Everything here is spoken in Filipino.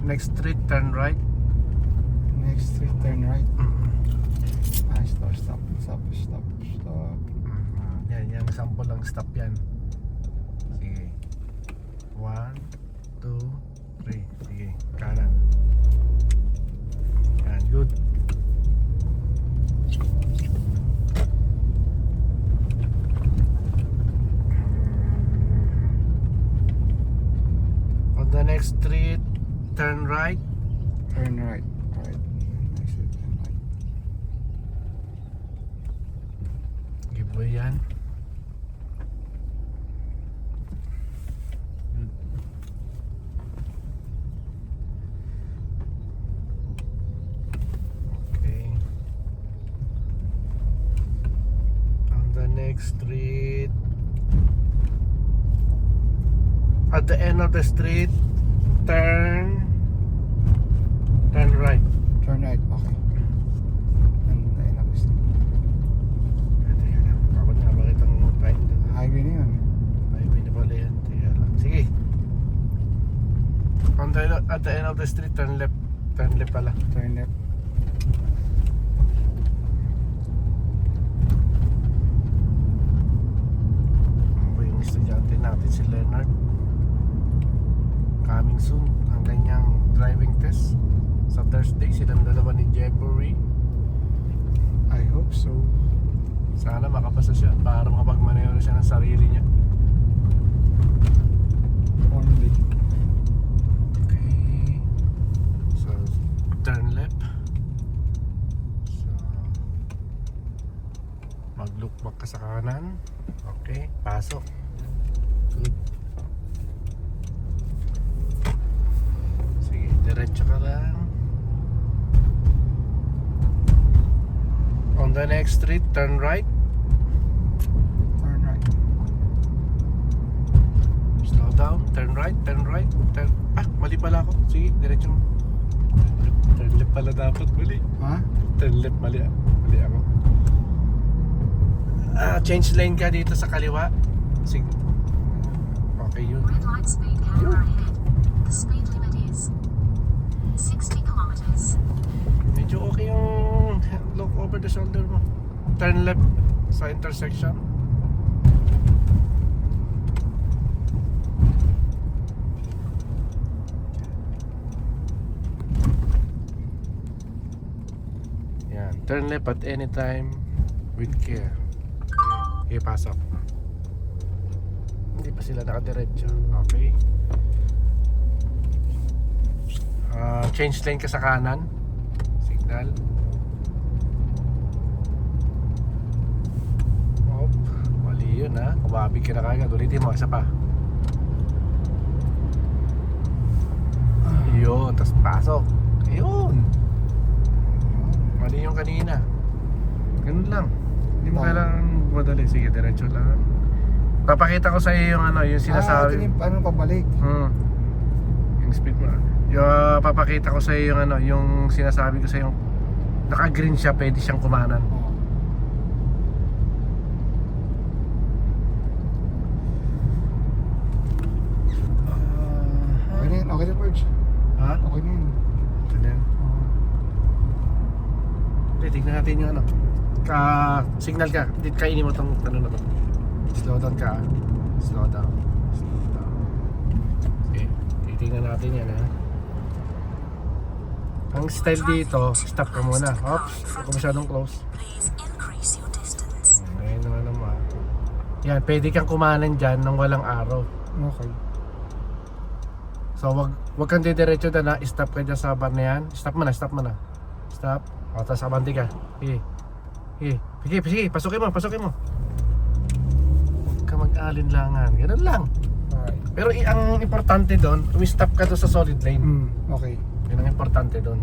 Next street, turn right. Next street, turn right. Mm-hmm. Ah, stop. Yan, yung sample lang stop yan. Sige. 1, 2, 3. Sige, kanan. Yan, good. On the next street, turn right. Turn right. Right. Next street, turn right. Give way yan. Okay. On the next street, at the end of the street, turn right. Turn right. Okay. And then ako Bakit nga bakit ang time doon? highway na yun. Highway na pala yan. Teka lang. Sige. At the end of the street, turn left. Turn left pala. Turn left. Okay, yung estudyante natin si Leonard. Coming soon ang kanyang driving test. Sa Thursday, silang dalawa ni Jeffrey. I hope so. Sana makapasa siya para makapagmaneho siya ng sarili niya. Only. Okay. So, turn left. So, mag-look back ka sa kanan. Okay, pasok. Good. Sige, diretso ka lang. On the next street, turn right. Turn right. Slow down, turn right, turn right, mali pala ako. Sige, diretso mo. Turn left pala dapat, mali. Ha? Turn left, mali ako. Change lane ka dito sa kaliwa. Sige. Okay yun. Red light speed camera ahead. The speed limit is 60 kilometers. Medyo okay yung look over the shoulder mo. Turn left sa intersection. Yan, turn left at any time with care. Okay, pasok. Hindi pa sila nakadiretso. Okay. Change lane ka sa kanan. Signal. Oh, mali yun ha. Kumabig ka na kagad. Ulitin mo, isa pa. Yun, tas pasok. Yun. Mali yung kanina. Ganun lang. Hindi mo kailangan madali. Sige, diretso lang. Papakita ko sa iyo yung ano, yung ito sinasabi. yung ano pabalik. Yung speed mo. Papakita ko sa iyo yung ano, yung sinasabi ko sa iyo. Naka-green siya, pwede siyang kumanan. Oh. Okay na yun. Okay na, Purge. Ha? Okay na yun. Ito na yan. Hindi, tignan natin yung ano. Signal ka. Dito kainin mo itong ano na to. Slow down ka. Slow down. Slow down. Okay. Titignan natin yan ha. Ang style dito, stop ka muna. Oops, huwag ka masyadong close. Please increase your distance. Ngayon naman. Yan, pwede kang kumanan dyan nang walang araw. Okay. So wag kang didiretso na stop ka dyan sa bar na yan. Stop mo na. Stop. O, tapos abante ka. Sige, pasukin mo. Huwag ka mag-alinlangan. Ganun lang. Alright. Pero ang importante doon, umi-stop ka doon sa solid lane. Okay. Yun ang importante doon.